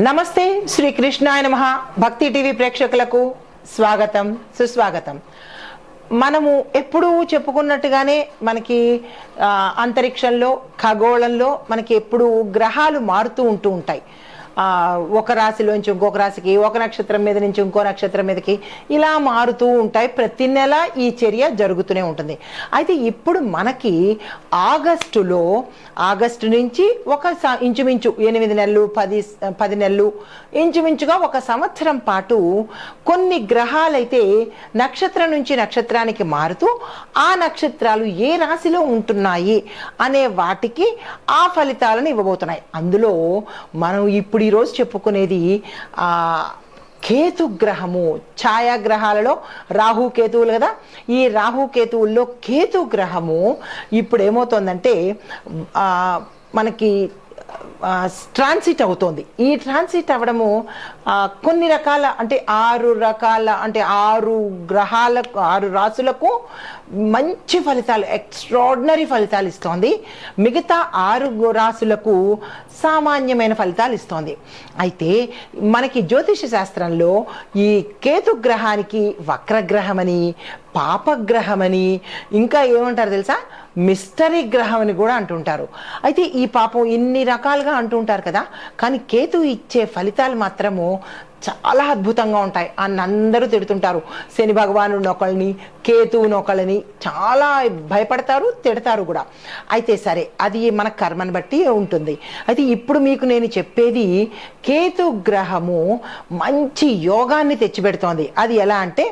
నమస్తే శ్రీ కృష్ణాయ నమః భక్తి టీవీ ప్రేక్షకులకు స్వాగతం సుస్వాగతం। మనము ఎప్పుడు చెప్పుకున్నట్టుగానే మనకి అంతరిక్షంలో ఖగోళంలో మనకి ఎప్పుడు గ్రహాలు మారుతూ ఉంటాయి। ఒక రాశిలోంచి ఇంకొక రాశికి, ఒక నక్షత్రం మీద నుంచి ఇంకో నక్షత్రం మీదకి ఇలా మారుతూ ఉంటాయి। ప్రతి నెల ఈ చర్య జరుగుతూనే ఉంటుంది। అయితే ఇప్పుడు మనకి ఆగస్టు నుంచి ఒక ఇంచుమించు 8 నెలలు 10 నెలలు ఇంచుమించుగా ఒక సంవత్సరం పాటు కొన్ని గ్రహాలైతే నక్షత్రం నుంచి నక్షత్రానికి మారుతూ ఆ నక్షత్రాలు ఏ రాశిలో ఉంటున్నాయి అనే వాటికి ఆ ఫలితాలను ఇవ్వబోతున్నాయి। అందులో మనం ఇప్పుడు ఈరోజు చెప్పుకునేది కేతుగ్రహము। ఛాయాగ్రహాలలో రాహుకేతువులు కదా, ఈ రాహుకేతువుల్లో కేతుగ్రహము ఇప్పుడు ఏమవుతోందంటే మనకి ట్రాన్సిట్ అవుతోంది। ఈ ట్రాన్సిట్ అవ్వడము కొన్ని రకాల అంటే 6 రకాల అంటే 6 గ్రహాలకు 6 రాశులకు మంచి ఫలితాలు, ఎక్స్ట్రాడినరీ ఫలితాలు ఇస్తోంది। మిగతా 6 రాశులకు సామాన్యమైన ఫలితాలు ఇస్తోంది। అయితే మనకి జ్యోతిష శాస్త్రంలో ఈ కేతుగ్రహానికి వక్రగ్రహమని, పాపగ్రహమని, ఇంకా ఏమంటారు తెలుసా, మిస్టరీ గ్రహం అని కూడా అంటుంటారు। అయితే ఈ పాపం ఇన్ని రకాలుగా అంటుంటారు కదా, కానీ కేతు ఇచ్చే ఫలితాలు మాత్రము చాలా అద్భుతంగా ఉంటాయి అని అందరూ తిడుతుంటారు। శని భగవానుడు ఒకళ్ళని, కేతువుని ఒకళ్ళని చాలా భయపడతారు, తిడతారు కూడా। అయితే సరే, అది మన కర్మను బట్టి ఉంటుంది। అయితే ఇప్పుడు మీకు నేను చెప్పేది కేతు గ్రహము మంచి యోగాన్ని తెచ్చిపెడుతోంది। అది ఎలా అంటే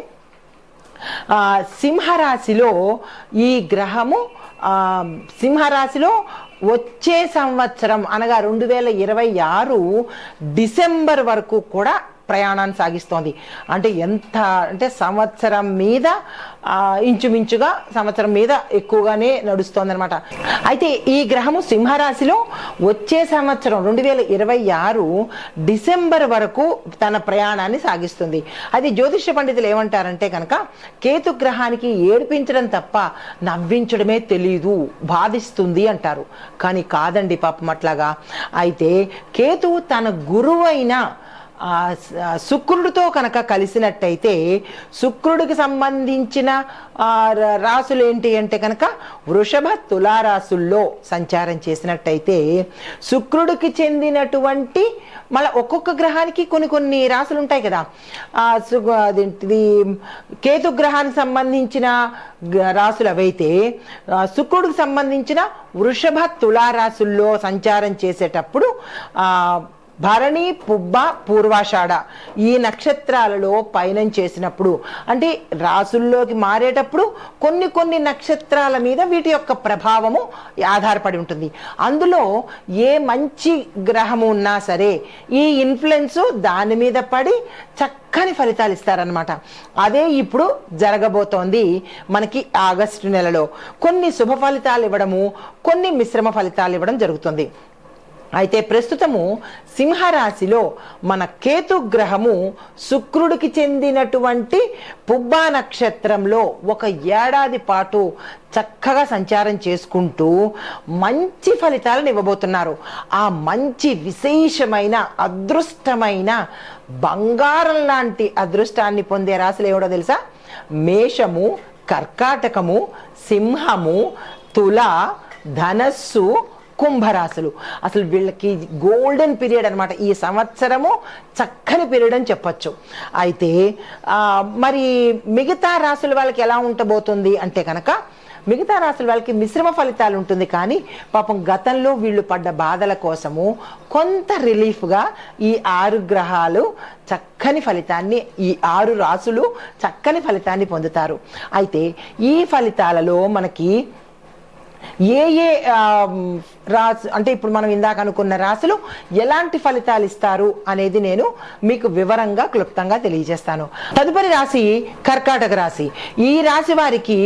సింహరాశిలో ఈ గ్రహము సింహరాశిలో వచ్చే సంవత్సరం అనగా 2026 డిసెంబర్ వరకు కూడా ప్రయాణాన్ని సాగిస్తోంది। అంటే ఎంత అంటే సంవత్సరం మీద ఇంచుమించుగా సంవత్సరం మీద ఎక్కువగానే నడుస్తోంది అనమాట। అయితే ఈ గ్రహము సింహరాశిలో వచ్చే సంవత్సరం 2026 డిసెంబర్ వరకు తన ప్రయాణాన్ని సాగిస్తుంది। అది జ్యోతిష పండితులు ఏమంటారంటే కనుక కేతు గ్రహానికి ఏడిపించడం తప్ప నవ్వించడమే తెలీదు, బాధిస్తుంది అంటారు। కానీ కాదండి పాపం అట్లాగా। అయితే కేతువు తన గురువైన శుక్రుడితో కనుక కలిసినట్టయితే శుక్రుడికి సంబంధించిన రాసులు ఏంటి అంటే కనుక వృషభ తులారాశుల్లో సంచారం చేసినట్టయితే శుక్రుడికి చెందినటువంటి మళ్ళీ ఒక్కొక్క గ్రహానికి కొన్ని రాసులు ఉంటాయి కదా, అదేంటిది కేతు గ్రహానికి సంబంధించిన రాసులు అవైతే శుక్రుడికి సంబంధించిన వృషభ తులారాశుల్లో సంచారం చేసేటప్పుడు భరణి, పుబ్బ, పూర్వాషాఢ ఈ నక్షత్రాలలో పయనం చేసినప్పుడు అంటే రాసుల్లోకి మారేటప్పుడు కొన్ని నక్షత్రాల మీద వీటి యొక్క ప్రభావము ఆధారపడి ఉంటుంది। అందులో ఏ మంచి గ్రహము ఉన్నా సరే ఈ ఇన్ఫ్లుయెన్స్ దాని మీద పడి చక్కని ఫలితాలు ఇస్తారనమాట। అదే ఇప్పుడు జరగబోతోంది మనకి ఆగస్టు నెలలో। కొన్ని శుభ ఫలితాలు ఇవ్వడము, కొన్ని మిశ్రమ ఫలితాలు ఇవ్వడం జరుగుతుంది। అయితే ప్రస్తుతము సింహరాశిలో మన కేతు గ్రహము శుక్రుడికి చెందినటువంటి పుబ్బా నక్షత్రంలో 1 ఏడాది పాటు చక్కగా సంచారం చేసుకుంటూ మంచి ఫలితాలను ఇవ్వబోతున్నారు। ఆ మంచి విశేషమైన అదృష్టమైన బంగారం లాంటి అదృష్టాన్ని పొందే రాశులు ఏమిటో తెలుసా? మేషము, కర్కాటకము, సింహము, తుల, ధనస్సు, కుంభరాశులు। అసలు వీళ్ళకి గోల్డెన్ పీరియడ్ అనమాట। ఈ సంవత్సరము చక్కని పీరియడ్ అని చెప్పచ్చు। అయితే మరి మిగతా రాశుల వాళ్ళకి ఎలా ఉండబోతుంది అంటే కనుక మిగతా రాశుల వాళ్ళకి మిశ్రమ ఫలితాలు ఉంటుంది। కానీ పాపం గతంలో వీళ్ళు పడ్డ బాధల కోసము కొంత రిలీఫ్గా ఈ 6 గ్రహాలు చక్కని ఫలితాన్ని, ఈ 6 రాశులు చక్కని ఫలితాన్ని పొందుతారు। అయితే ఈ ఫలితాలలో మనకి ఏ రాశి అంటే ఇప్పుడు మనం ఇందాక అనుకున్న రాశులు ఎలాంటి ఫలితాలు ఇస్తారు అనేది నేను మీకు వివరంగా క్లుప్తంగా తెలియజేస్తాను। తదుపరి రాశి కర్కాటక రాశి। ఈ రాశి వారికి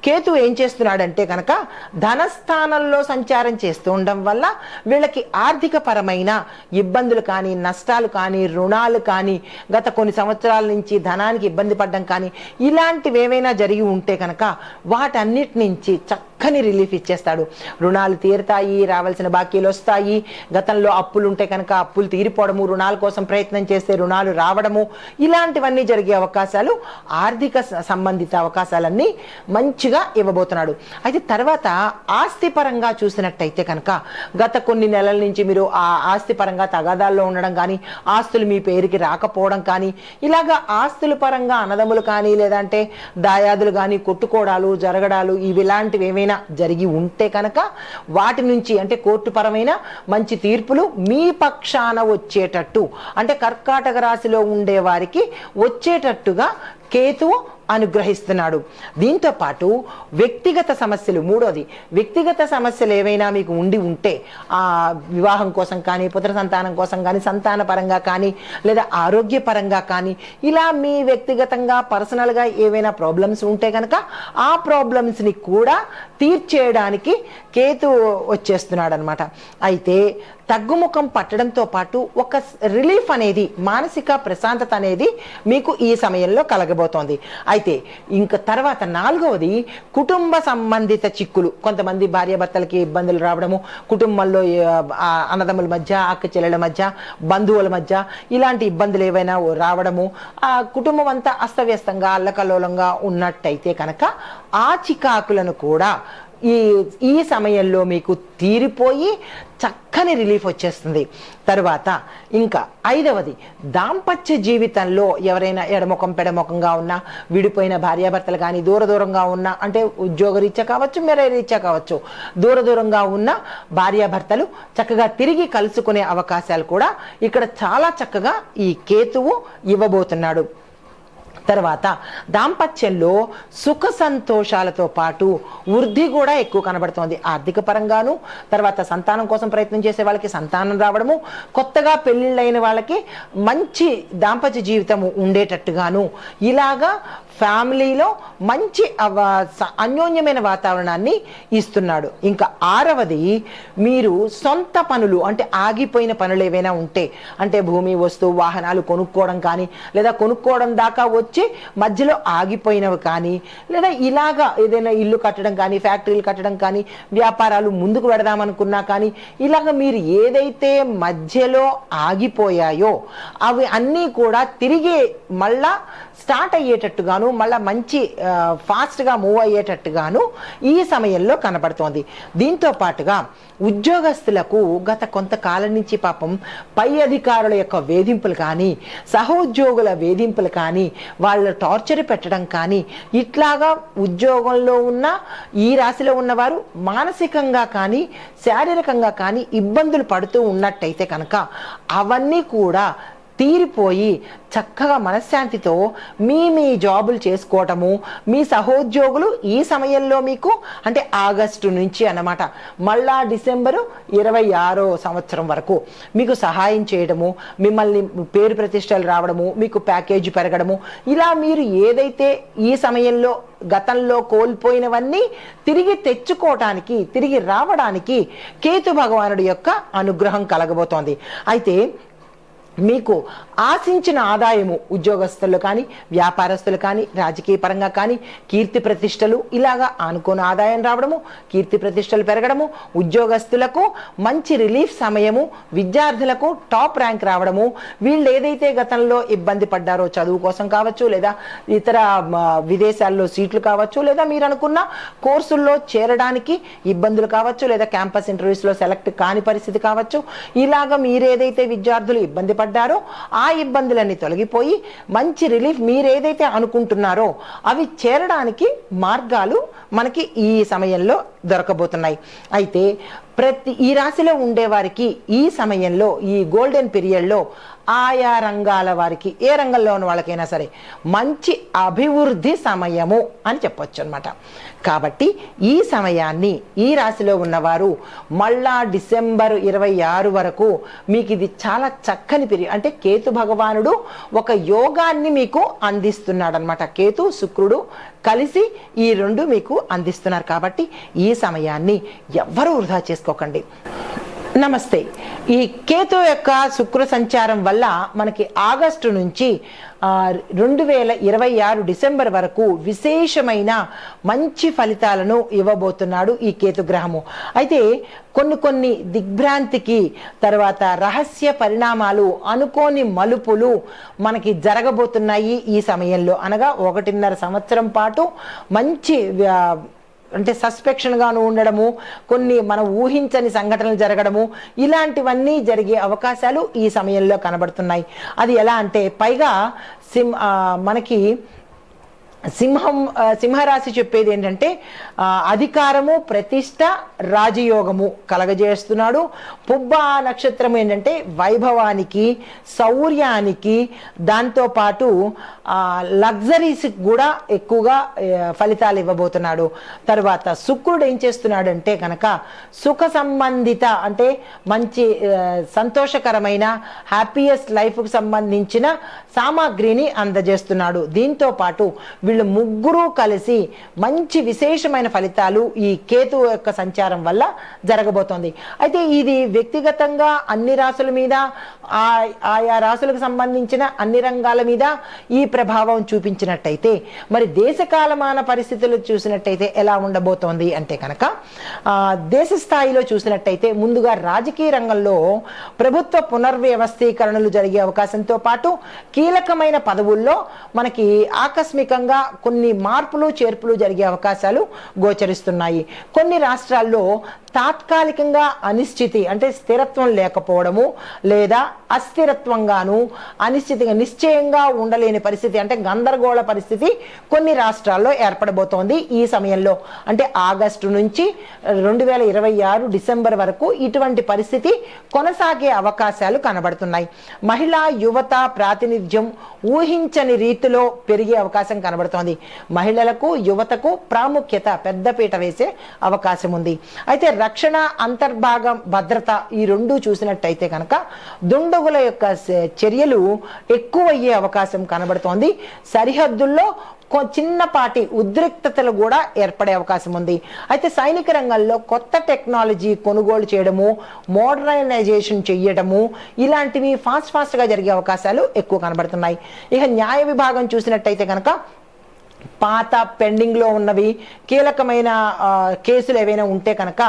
కేతు ఏం చేస్తున్నాడంటే కనుక ధనస్థానంలో సంచారం చేస్తూ ఉండడం వల్ల వీళ్ళకి ఆర్థిక పరమైన ఇబ్బందులు కానీ, నష్టాలు కానీ, రుణాలు కానీ, గత కొన్ని సంవత్సరాల నుంచి ధనానికి ఇబ్బంది పడడం కానీ ఇలాంటివి ఏవైనా జరిగి ఉంటే కనుక వాటన్నిటి నుంచి చక్కని రిలీఫ్ ఇచ్చేస్తాడు. రుణాలు తీరుతాయి, రావాల్సిన బాకీలు వస్తాయి, గతంలో అప్పులు ఉంటే కనుక అప్పులు తీరిపోవడము, రుణాల కోసం ప్రయత్నం చేస్తే రుణాలు రావడము, ఇలాంటివన్నీ జరిగే అవకాశాలు, ఆర్థిక సంబంధిత అవకాశాలన్నీ మంచిగా ఇవ్వబోతున్నాడు. అయితే తర్వాత ఆస్తి పరంగా చూసినట్టయితే కనుక గత కొన్ని నెలల నుంచి మీరు ఆ ఆస్తి పరంగా తగాదాల్లో ఉండడం కానీ, ఆస్తులు మీ పేరుకి రాకపోవడం కానీ, ఇలాగా ఆస్తుల పరంగా అన్నదమ్ములు కానీ లేదంటే దాయాదులు కానీ కొట్టుకోవడాలు జరగడాలు ఇలాంటివి ఏమైనా జరిగి ఉంటే కనుక వాటి నుంచి అంటే కోర్టు పరమైన మంచి తీర్పులు మీ పక్షాన వచ్చేటట్టు, అంటే కర్కాటక రాశిలో ఉండే వారికి వచ్చేటట్టుగా కేతువు అనుగ్రహిస్తున్నాడు. దీంతో పాటు వ్యక్తిగత సమస్యలు, మూడోది వ్యక్తిగత సమస్యలు ఏవైనా మీకు ఉంటే ఆ వివాహం కోసం కానీ, పుత్ర సంతానం కోసం కానీ, సంతాన పరంగా కానీ, లేదా ఆరోగ్యపరంగా కానీ, ఇలా మీ వ్యక్తిగతంగా పర్సనల్గా ఏవైనా ప్రాబ్లమ్స్ ఉంటే కనుక ఆ ప్రాబ్లమ్స్ని కూడా తీర్చేయడానికి కేతు వచ్చేస్తున్నాడు అనమాట. అయితే తగ్గుముఖం పట్టడంతో పాటు ఒక రిలీఫ్ అనేది, మానసిక ప్రశాంతత అనేది మీకు ఈ సమయంలో కలగబోతోంది. అయితే ఇంకా తర్వాత నాలుగవది కుటుంబ సంబంధిత చిక్కులు. కొంతమంది భార్యాభర్తలకి ఇబ్బందులు రావడము, కుటుంబంలో అన్నదమ్ముల మధ్య, అక్క చెల్లెల మధ్య, బంధువుల మధ్య ఇలాంటి ఇబ్బందులు ఏవైనా రావడము, ఆ కుటుంబం అంతా అస్తవ్యస్తంగా అల్లకల్లోలంగా ఉన్నట్టయితే కనుక ఆ చికాకులను కూడా ఈ సమయంలో మీకు తీరిపోయి చక్కని రిలీఫ్ వచ్చేస్తుంది. తర్వాత ఇంకా ఐదవది దాంపత్య జీవితంలో ఎవరైనా ఎడముఖం పెడముఖంగా ఉన్నా, విడిపోయిన భార్యాభర్తలు కానీ, దూరంగా ఉన్నా, అంటే ఉద్యోగరీత్యా కావచ్చు, మేరే రీత్యా కావచ్చు, దూరంగా ఉన్న భార్యాభర్తలు చక్కగా తిరిగి కలుసుకునే అవకాశాలు కూడా ఇక్కడ చాలా చక్కగా ఈ కేతువు ఇవ్వబోతున్నాడు. తర్వాత దాంపత్యంలో సుఖ సంతోషాలతో పాటు వృద్ధి కూడా ఎక్కువ కనబడుతోంది ఆర్థిక పరంగాను. తర్వాత సంతానం కోసం ప్రయత్నం చేసే వాళ్ళకి సంతానం రావడము, కొత్తగా పెళ్ళిళ్ళైన వాళ్ళకి మంచి దాంపత్య జీవితము ఉండేటట్టుగాను, ఇలాగా ఫ్యామిలీలో మంచి అన్యోన్యమైన వాతావరణాన్ని ఇస్తున్నాడు. ఇంకా ఆరవది మీరు సొంత పనులు, అంటే ఆగిపోయిన పనులు ఏవైనా ఉంటే, అంటే భూమి, వస్తువు, వాహనాలు కొనుక్కోవడం కానీ, లేదా కొనుక్కోవడం దాకా వచ్చి మధ్యలో ఆగిపోయినవి కానీ, లేదా ఇలాగా ఏదైనా ఇల్లు కట్టడం కానీ, ఫ్యాక్టరీలు కట్టడం కానీ, వ్యాపారాలు ముందుకు పెడదామనుకున్నా కానీ, ఇలాగ మీరు ఏదైతే మధ్యలో ఆగిపోయాయో అవి అన్నీ కూడా తిరిగి మళ్ళా స్టార్ట్ అయ్యేటట్టుగాను, మళ్ళీ మంచి ఫాస్ట్గా మూవ్ అయ్యేటట్టుగాను ఈ సమయంలో కనపడుతోంది. దీంతో పాటుగా ఉద్యోగస్తులకు గత కొంతకాలం నుంచి పాపం పై అధికారుల యొక్క వేధింపులు కానీ, సహోద్యోగుల వేధింపులు కానీ, వాళ్ళ టార్చర్ పెట్టడం కానీ, ఇట్లాగా ఉద్యోగంలో ఉన్న ఈ రాశిలో ఉన్నవారు మానసికంగా కానీ శారీరకంగా కానీ ఇబ్బందులు పడుతూ ఉన్నట్టయితే కనుక అవన్నీ కూడా తీరిపోయి చక్కగా మనశ్శాంతితో మీ జాబులు చేసుకోవటము, మీ సహోద్యోగులు ఈ సమయంలో మీకు, అంటే ఆగస్టు నుంచి అన్నమాట, మళ్ళా డిసెంబరు 26వ సంవత్సరం వరకు మీకు సహాయం చేయడము, మిమ్మల్ని పేరు ప్రతిష్టలు రావడము, మీకు ప్యాకేజీ పెరగడము, ఇలా మీరు ఏదైతే ఈ సమయంలో గతంలో కోల్పోయినవన్నీ తిరిగి తెచ్చుకోవటానికి, తిరిగి రావడానికి కేతు భగవానుడి యొక్క అనుగ్రహం కలగబోతోంది. అయితే మీకు ఆశించిన ఆదాయము ఉద్యోగస్తులు కానీ, వ్యాపారస్తులు కానీ, రాజకీయ పరంగా కానీ, కీర్తి ప్రతిష్టలు ఇలాగా అనుకోని ఆదాయం రావడము, కీర్తి ప్రతిష్టలు పెరగడము, ఉద్యోగస్తులకు మంచి రిలీఫ్ సమయము, విద్యార్థులకు టాప్ ర్యాంక్ రావడము, వీళ్ళు ఏదైతే గతంలో ఇబ్బంది పడ్డారో చదువు కోసం కావచ్చు, లేదా ఇతర విదేశాల్లో సీట్లు కావచ్చు, లేదా మీరు అనుకున్న కోర్సుల్లో చేరడానికి ఇబ్బందులు కావచ్చు, లేదా క్యాంపస్ ఇంటర్వ్యూస్లో సెలెక్ట్ కాని పరిస్థితి కావచ్చు, ఇలాగా మీరేదైతే విద్యార్థులు ఇబ్బంది పడ్డారో ఆ ఇబ్బందులన్నీ తొలగిపోయి మంచి రిలీఫ్ మీరేదైతే అనుకుంటున్నారో అవి చేరడానికి మార్గాలు మనకి ఈ సమయంలో దొరకబోతున్నాయి. అయితే ఈ రాశిలో ఉండేవారికి ఈ సమయంలో, ఈ గోల్డెన్ పీరియడ్లో ఆయా రంగాల వారికి, ఏ రంగంలో ఉన్న వాళ్ళకైనా సరే మంచి అభివృద్ధి సమయము అని చెప్పొచ్చు అనమాట. కాబట్టి ఈ సమయాన్ని ఈ రాశిలో ఉన్నవారు మళ్ళా డిసెంబర్ 26 వరకు మీకు ఇది చాలా చక్కని పీరియడ్. అంటే కేతు భగవానుడు ఒక యోగాన్ని మీకు అందిస్తున్నాడు అనమాట. కేతు శుక్రుడు కలిసి ఈ రెండు మీకు అందిస్తున్నారు. కాబట్టి ఈ సమయాన్ని ఎవ్వరూ వృధా చేసుకోకండి. నమస్తే. ఈ కేతు యొక్క శుక్ర సంచారం వల్ల మనకి ఆగస్టు నుంచి 2026 డిసెంబర్ వరకు విశేషమైన మంచి ఫలితాలను ఇవ్వబోతున్నాడు ఈ కేతు గ్రహము. అయితే కొన్ని దిగ్భ్రాంతికి తర్వాత రహస్య పరిణామాలు, అనుకోని మలుపులు మనకి జరగబోతున్నాయి ఈ సమయంలో. అనగా 1.5 సంవత్సరం పాటు మంచి అంటే సస్పెక్షన్గాను ఉండడము, కొన్ని మనం ఊహించని సంఘటనలు జరగడము, ఇలాంటివన్నీ జరిగే అవకాశాలు ఈ సమయంలో కనబడుతున్నాయి. అది ఎలా అంటే పైగా మనకి సింహరాశి చెప్పేది ఏంటంటే అధికారము, ప్రతిష్ట, రాజయోగము కలగజేస్తున్నాడు. పుబ్బ నక్షత్రం ఏంటంటే వైభవానికి, శౌర్యానికి, దాంతోపాటు లగ్జరీస్కి కూడా ఎక్కువగా ఫలితాలు ఇవ్వబోతున్నాడు. తర్వాత శుక్రుడు ఏం చేస్తున్నాడు అంటే కనుక సుఖ సంబంధిత అంటే మంచి సంతోషకరమైన హ్యాపీయెస్ట్ లైఫ్కి సంబంధించిన సామాగ్రిని అందజేస్తున్నాడు. దీంతో పాటు వీళ్ళు ముగ్గురు కలిసి మంచి విశేషమైన ఫలితాలు ఈ కేతు యొక్క సంచారం వల్ల జరగబోతోంది. అయితే ఇది వ్యక్తిగతంగా అన్ని రాశుల మీద, ఆయా రాశులకు సంబంధించిన అన్ని రంగాల మీద ఈ ప్రభావం చూపించినట్టయితే, మరి దేశకాలమాన పరిస్థితులు చూసినట్టయితే ఎలా ఉండబోతోంది అంటే కనుక దేశ స్థాయిలో చూసినట్టయితే ముందుగా రాజకీయ రంగంలో ప్రభుత్వ పునర్వ్యవస్థీకరణలు జరిగే అవకాశంతో పాటు కీలకమైన పదవుల్లో మనకి ఆకస్మికంగా కొన్ని మార్పులు చేర్పులు జరిగే అవకాశాలు గోచరిస్తున్నాయి. కొన్ని రాష్ట్రాల్లో తాత్కాలికంగా అనిశ్చితి అంటే స్థిరత్వం లేకపోవడము, లేదా అస్థిరత్వంగాను అనిశ్చితిగా నిశ్చయంగా ఉండలేని పరిస్థితి అంటే గందరగోళ పరిస్థితి కొన్ని రాష్ట్రాల్లో ఏర్పడబోతోంది ఈ సమయంలో. అంటే ఆగస్టు నుంచి 2026 డిసెంబర్ వరకు ఇటువంటి పరిస్థితి కొనసాగే అవకాశాలు కనబడుతున్నాయి. మహిళా యువత ప్రాతినిధ్యం ఊహించని రీతిలో పెరిగే అవకాశం కనబడుతోంది. మహిళలకు, యువతకు ప్రాముఖ్యత పెద్దపీట వేసే అవకాశం ఉంది. అయితే రక్షణ, అంతర్భాగం, భద్రత ఈ రెండు చూసినట్టయితే కనుక దుండగుల యొక్క చర్యలు ఎక్కువయ్యే అవకాశం కనబడుతోంది. సరిహద్దుల్లో చిన్నపాటి ఉద్రిక్తతలు కూడా ఏర్పడే అవకాశం ఉంది. అయితే సైనిక రంగంలో కొత్త టెక్నాలజీ కొనుగోలు చేయడము, మోడర్నైజేషన్ చేయడము ఇలాంటివి ఫాస్ట్గా జరిగే అవకాశాలు ఎక్కువ కనబడుతున్నాయి. ఇక న్యాయ విభాగం చూసినట్టయితే కనుక పాత పెండింగ్లో ఉన్నవి కీలకమైన కేసులు ఏవైనా ఉంటే కనుక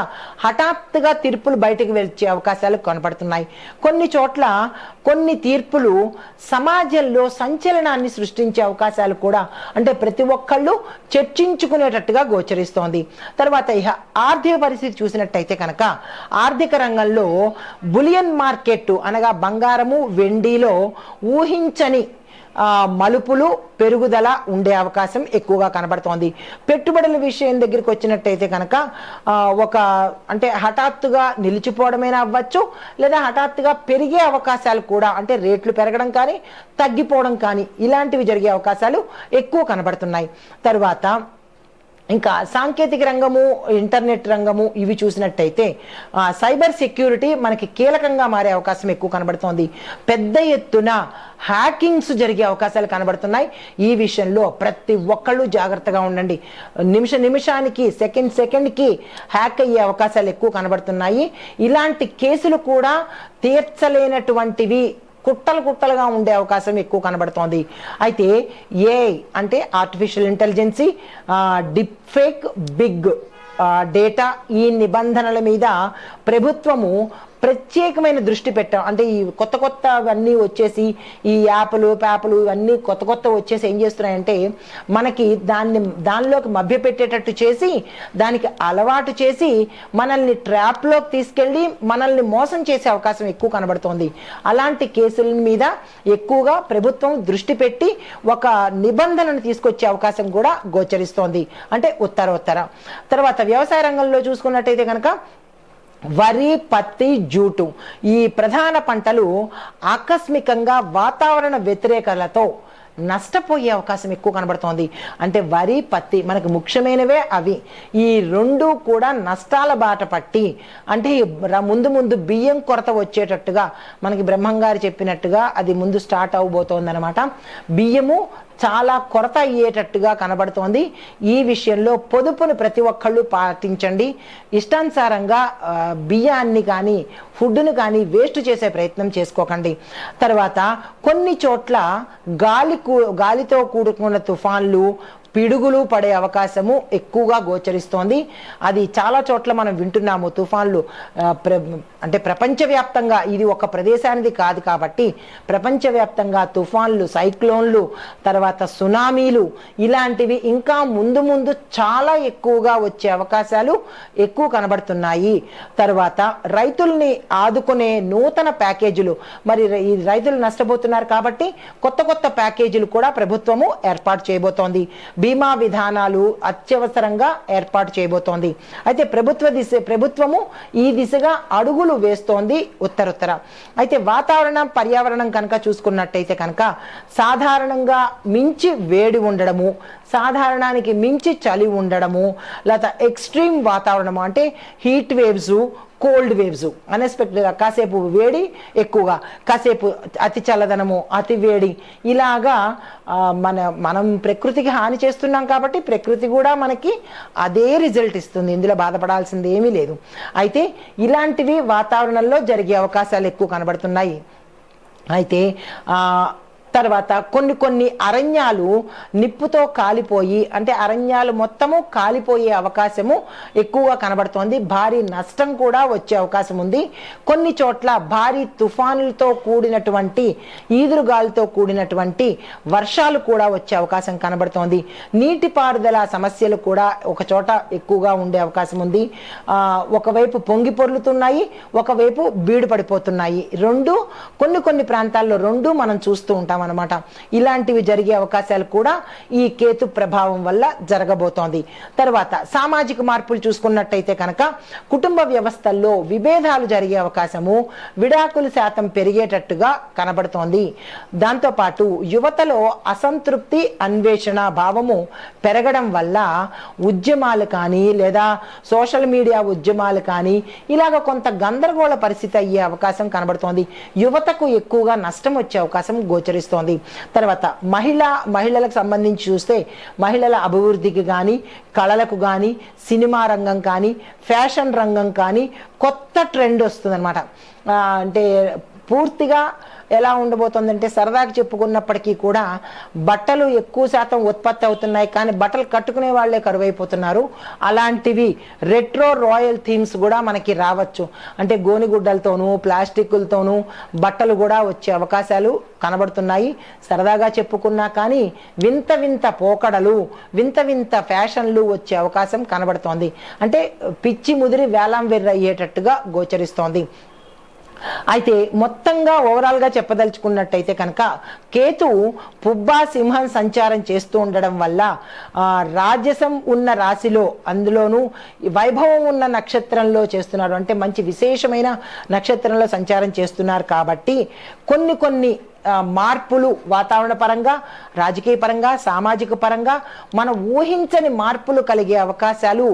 హఠాత్తుగా తీర్పులు బయటకు వచ్చే అవకాశాలు కనపడుతున్నాయి. కొన్ని చోట్ల కొన్ని తీర్పులు సమాజంలో సంచలనాన్ని సృష్టించే అవకాశాలు కూడా, అంటే ప్రతి ఒక్కళ్ళు చర్చించుకునేటట్టుగా గోచరిస్తోంది. తర్వాత ఇక ఆర్థిక పరిస్థితి చూసినట్టయితే కనుక ఆర్థిక రంగంలో బులియన్ మార్కెట్ అనగా బంగారము, వెండిలో ఊహించని మలుపులు, పెరుగుదల ఉండే అవకాశం ఎక్కువగా కనబడుతోంది. పెట్టుబడుల విషయం దగ్గరికి వచ్చినట్టయితే కనుక అంటే హఠాత్తుగా నిలిచిపోవడమైనా అవ్వచ్చు, లేదా హఠాత్తుగా పెరిగే అవకాశాలు కూడా, అంటే రేట్లు పెరగడం కానీ తగ్గిపోవడం కానీ ఇలాంటివి జరిగే అవకాశాలు ఎక్కువ కనబడుతున్నాయి. తర్వాత ఇంకా సాంకేతిక రంగము, ఇంటర్నెట్ రంగము ఇవి చూసినట్టయితే సైబర్ సెక్యూరిటీ మనకి కీలకంగా మారే అవకాశం ఎక్కువ కనబడుతోంది. పెద్ద ఎత్తున హ్యాకింగ్స్ జరిగే అవకాశాలు కనబడుతున్నాయి. ఈ విషయంలో ప్రతి ఒక్కళ్ళు జాగ్రత్తగా ఉండండి. నిమిషానికి, సెకండ్కి హ్యాక్ అయ్యే అవకాశాలు ఎక్కువ కనబడుతున్నాయి. ఇలాంటి కేసులు కూడా తీర్చలేనటువంటివి కుట్టలుగా ఉండే అవకాశం ఎక్కువ కనబడుతోంది. అయితే ఏఐ అంటే artificial intelligence, deep fake, big data ఈ నిబంధనల మీద ప్రభుత్వము ప్రత్యేకమైన దృష్టి పెట్టాం. అంటే ఈ కొత్తవన్నీ వచ్చేసి ఈ యాప్లు ఇవన్నీ కొత్త వచ్చేసి ఏం చేస్తున్నాయంటే మనకి దానిలోకి మభ్యపెట్టేటట్టు చేసి, దానికి అలవాటు చేసి మనల్ని ట్రాప్లోకి తీసుకెళ్ళి మనల్ని మోసం చేసే అవకాశం ఎక్కువ కనబడుతోంది. అలాంటి కేసుల మీద ఎక్కువగా ప్రభుత్వం దృష్టి పెట్టి ఒక నిబంధనను తీసుకొచ్చే అవకాశం కూడా గోచరిస్తోంది. అంటే ఉత్తర తర్వాత వ్యవసాయ రంగంలో చూసుకున్నట్టయితే కనుక వరి, పత్తి, జూటు ఈ ప్రధాన పంటలు ఆకస్మికంగా వాతావరణ వ్యతిరేకతలతో నష్టపోయే అవకాశం ఎక్కువ కనబడుతోంది. అంటే వరి, పత్తి మనకు ముఖ్యమైనవే అవి. ఈ రెండు కూడా నష్టాల బాట పట్టి, అంటే ముందు బియ్యం కొరత వచ్చేటట్టుగా మనకి బ్రహ్మంగారు చెప్పినట్టుగా అది ముందు స్టార్ట్ అవబోతోంది అనమాట. బియ్యము చాలా కొరత అయ్యేటట్టుగా కనబడుతోంది. ఈ విషయంలో పొదుపును ప్రతి ఒక్కళ్ళు పాటించండి. ఇష్టానుసారంగా బియ్యాన్ని కానీ ఫుడ్ను కానీ వేస్ట్ చేసే ప్రయత్నం చేసుకోకండి. తర్వాత కొన్ని చోట్ల గాలితో కూడుకున్న తుఫాన్లు, పిడుగులు పడే అవకాశము ఎక్కువగా గోచరిస్తోంది. అది చాలా చోట్ల మనం వింటున్నాము. తుఫాన్లు అంటే ప్రపంచవ్యాప్తంగా, ఇది ఒక ప్రదేశానికి కాదు కాబట్టి ప్రపంచవ్యాప్తంగా తుఫాన్లు, సైక్లోన్లు, తర్వాత సునామీలు ఇలాంటివి ఇంకా ముందు ముందు చాలా ఎక్కువగా వచ్చే అవకాశాలు ఎక్కువ కనబడుతున్నాయి. తర్వాత రైతుల్ని ఆదుకునే నూతన ప్యాకేజీలు, మరి ఈ రైతులు నష్టపోతున్నారు కాబట్టి కొత్త కొత్త ప్యాకేజీలు కూడా ప్రభుత్వము ఏర్పాటు చేయబోతోంది. బీమా విధానాలు అత్యవసరంగా ఏర్పాటు చేయబోతోంది. అయితే ప్రభుత్వము ఈ దిశగా అడుగులు వేస్తోంది ఉత్తర. అయితే వాతావరణం, పర్యావరణం కనుక చూసుకున్నట్టయితే కనుక సాధారణంగా మించి వేడి ఉండడము, సాధారణానికి మించి చలి ఉండడము, లేదా ఎక్స్ట్రీమ్ వాతావరణము అంటే హీట్ వేవ్స్, కోల్డ్ వేవ్స్, అన్ఎక్స్పెక్టెడ్గా కాసేపు వేడి ఎక్కువగా, కాసేపు అతి చల్లదనము, అతి వేడి, ఇలాగా మనం ప్రకృతికి హాని చేస్తున్నాం కాబట్టి ప్రకృతి కూడా మనకి అదే రిజల్ట్ ఇస్తుంది. ఇందులో బాధపడాల్సింది ఏమీ లేదు. అయితే ఇలాంటివి వాతావరణంలో జరిగే అవకాశాలు ఎక్కువ కనబడుతున్నాయి. అయితే తర్వాత కొన్ని అరణ్యాలు నిప్పుతో కాలిపోయి, అంటే అరణ్యాలు మొత్తము కాలిపోయే అవకాశము ఎక్కువగా కనబడుతోంది. భారీ నష్టం కూడా వచ్చే అవకాశం ఉంది. కొన్ని చోట్ల భారీ తుఫానులతో కూడినటువంటి, ఈదురుగాలితో కూడినటువంటి వర్షాలు కూడా వచ్చే అవకాశం కనబడుతోంది. నీటిపారుదల సమస్యలు కూడా ఒక చోట ఎక్కువగా ఉండే అవకాశం ఉంది. ఒకవైపు పొంగి పొర్లుతున్నాయి, ఒకవైపు బీడు పడిపోతున్నాయి. కొన్ని ప్రాంతాల్లో రెండు మనం చూస్తూ ఉంటాం అన్నమాట. ఇలాంటివి జరిగే అవకాశాలు కూడా ఈ కేతు ప్రభావం వల్ల జరగబోతోంది. తర్వాత సామాజిక మార్పులు చూసుకున్నట్టయితే కనుక కుటుంబ వ్యవస్థల్లో విభేదాలు జరిగే అవకాశము, విడాకుల శాతం పెరిగేటట్టుగా కనబడుతోంది. దాంతోపాటు యువతలో అసంతృప్తి, అన్వేషణ భావము పెరగడం వల్ల ఉద్యమాలు కానీ లేదా సోషల్ మీడియా ఉద్యమాలు కానీ ఇలాగ కొంత గందరగోళ పరిస్థితి అయ్యే అవకాశం కనబడుతోంది. యువతకు ఎక్కువగా నష్టం వచ్చే అవకాశం గోచరిస్తోంది. తర్వాత మహిళలకు సంబంధించి చూస్తే మహిళల అభివృద్ధికి కానీ, కళలకు కానీ, సినిమా రంగం కానీ, ఫ్యాషన్ రంగం కానీ కొత్త ట్రెండ్ వస్తుంది అనమాట. అంటే పూర్తిగా ఎలా ఉండబోతుందంటే, సరదాగా చెప్పుకున్నప్పటికీ కూడా బట్టలు ఎక్కువ శాతం ఉత్పత్తి అవుతున్నాయి కానీ బట్టలు కట్టుకునే వాళ్ళే కరువైపోతున్నారు. అలాంటివి రెట్రో రాయల్ థీమ్స్ కూడా మనకి రావచ్చు. అంటే గోనిగుడ్డలతోనూ ప్లాస్టిక్లతోనూ బట్టలు కూడా వచ్చే అవకాశాలు కనబడుతున్నాయి. సరదాగా చెప్పుకున్నా కానీ వింత పోకడలు, వింత ఫ్యాషన్లు వచ్చే అవకాశం కనబడుతోంది. అంటే పిచ్చి ముదిరి వేలం వెర్రి అయ్యేటట్టుగా గోచరిస్తోంది. అయితే మొత్తంగా ఓవరాల్గా చెప్పదలుచుకున్నట్టయితే కనుక కేతు పుబ్బా సింహం సంచారం చేస్తూ ఉండడం వల్ల రాజసం ఉన్న రాశిలో, అందులోనూ వైభవం ఉన్న నక్షత్రంలో చేస్తున్నారు, అంటే మంచి విశేషమైన నక్షత్రంలో సంచారం చేస్తున్నారు కాబట్టి కొన్ని మార్పులు వాతావరణ పరంగా, రాజకీయ పరంగా, సామాజిక పరంగా మనం ఊహించని మార్పులు కలిగే అవకాశాలు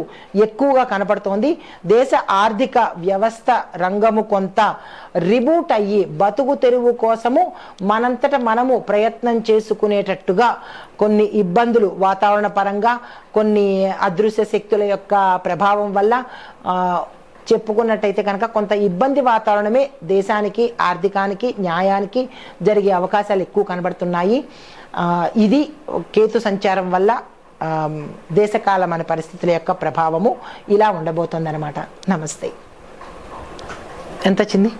ఎక్కువగా కనపడుతోంది. దేశ ఆర్థిక వ్యవస్థ రంగము కొంత రిబూట్ అయ్యి బతుకు తెరువు కోసము మనంతట మనము ప్రయత్నం చేసుకునేటట్టుగా కొన్ని ఇబ్బందులు వాతావరణ పరంగా, కొన్ని అదృశ్య శక్తుల యొక్క ప్రభావం వల్ల చెప్పుకున్నట్టయితే కనుక కొంత ఇబ్బంది వాతావరణమే దేశానికి, ఆర్థికానికి, న్యాయానికి జరిగే అవకాశాలు ఎక్కువ కనబడుతున్నాయి. ఇది కేతు సంచారం వల్ల దేశకాల మన పరిస్థితుల యొక్క ప్రభావము ఇలా ఉండబోతుంది అన్నమాట. నమస్తే. ఎంత వచ్చింది?